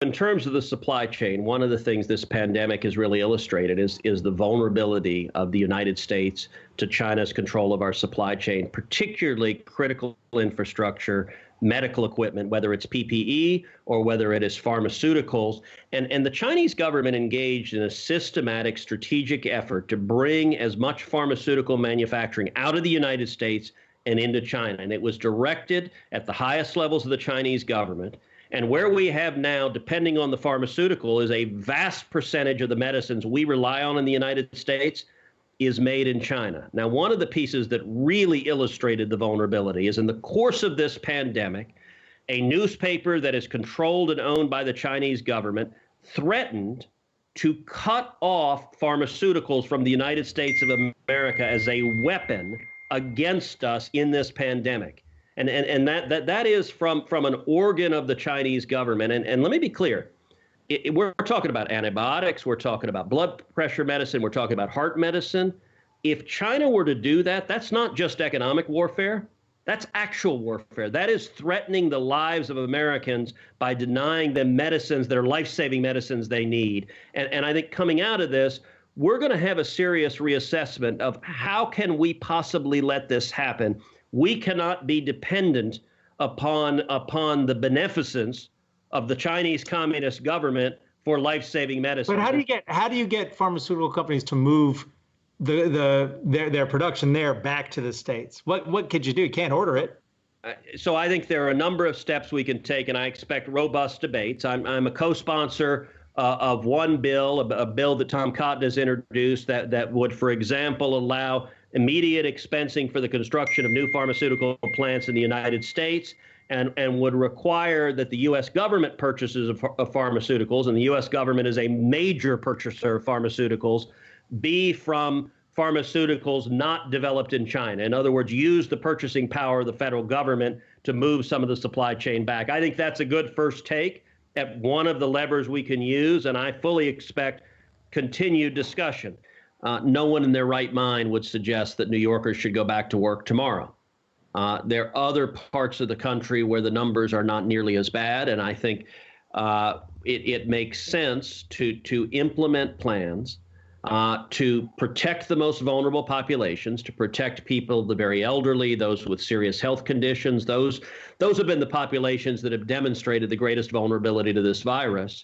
in terms of the supply chain, one of the things this pandemic has really illustrated is the vulnerability of the United States to China's control of our supply chain, particularly critical infrastructure, medical equipment, whether it's PPE or whether it is pharmaceuticals. And the Chinese government engaged in a systematic strategic effort to bring as much pharmaceutical manufacturing out of the United States and into China. And it was directed at the highest levels of the Chinese government. And where we have now, depending on the pharmaceutical, is a vast percentage of the medicines we rely on in the United States is made in China. Now, one of the pieces that really illustrated the vulnerability is in the course of this pandemic, a newspaper that is controlled and owned by the Chinese government threatened to cut off pharmaceuticals from the United States of America as a weapon against us in this pandemic. And that is from an organ of the Chinese government. And let me be clear. We're talking about antibiotics. We're talking about blood pressure medicine. We're talking about heart medicine. If China were to do that, that's not just economic warfare. That's actual warfare. That is threatening the lives of Americans by denying them medicines that are life-saving medicines they need. And I think coming out of this, we're going to have a serious reassessment of how can we possibly let this happen. We cannot be dependent upon the beneficence of the Chinese Communist government for life-saving medicine. But how do you get pharmaceutical companies to move their production there back to the States? What could you do? You can't order it. So I think there are a number of steps we can take, and I expect robust debates. I'm a co-sponsor of one bill, a bill that Tom Cotton has introduced that would, for example, allow immediate expensing for the construction of new pharmaceutical plants in the United States, and would require that the U.S. government purchases of pharmaceuticals, and the U.S. government is a major purchaser of pharmaceuticals, be from pharmaceuticals not developed in China. In other words, use the purchasing power of the federal government to move some of the supply chain back. I think that's a good first take at one of the levers we can use, and I fully expect continued discussion. No one in their right mind would suggest that New Yorkers should go back to work tomorrow. There are other parts of the country where the numbers are not nearly as bad, and I think it makes sense to implement plans to protect the most vulnerable populations, to protect people, the very elderly, those with serious health conditions. Those have been the populations that have demonstrated the greatest vulnerability to this virus.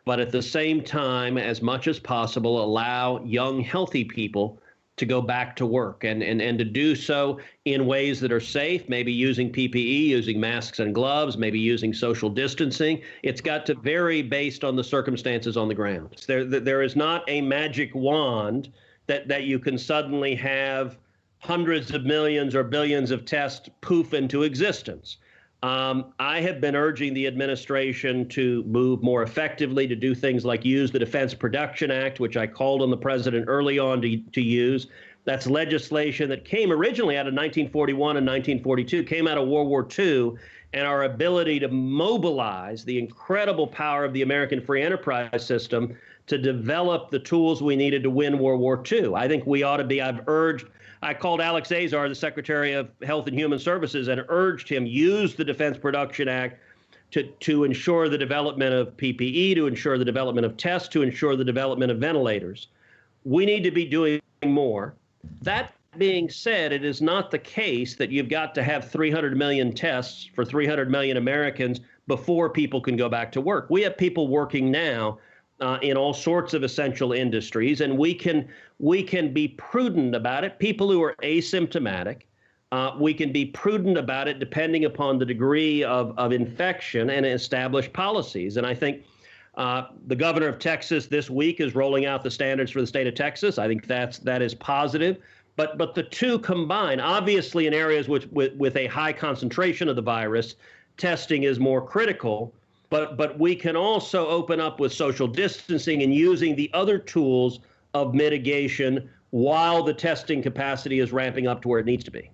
But at the same time, as much as possible, allow young, healthy people to go back to work and to do so in ways that are safe, maybe using PPE, using masks and gloves, maybe using social distancing. It's got to vary based on the circumstances on the ground. There is not a magic wand that you can suddenly have hundreds of millions or billions of tests poof into existence. I have been urging the administration to move more effectively, to do things like use the Defense Production Act, which I called on the president early on to use. That's legislation that came originally out of 1941 and 1942, came out of World War II, and our ability to mobilize the incredible power of the American free enterprise system to develop the tools we needed to win World War II. I think we ought to be, I called Alex Azar, the Secretary of Health and Human Services, and urged him use the Defense Production Act to ensure the development of PPE, to ensure the development of tests, to ensure the development of ventilators. We need to be doing more. That being said, it is not the case that you've got to have 300 million tests for 300 million Americans before people can go back to work. We have people working now in all sorts of essential industries, and we can be prudent about it. People who are asymptomatic, we can be prudent about it depending upon the degree of infection and establish policies. And I think the governor of Texas this week is rolling out the standards for the state of Texas. I think that is positive. But the two combine, obviously in areas with a high concentration of the virus, testing is more critical. But we can also open up with social distancing and using the other tools of mitigation while the testing capacity is ramping up to where it needs to be.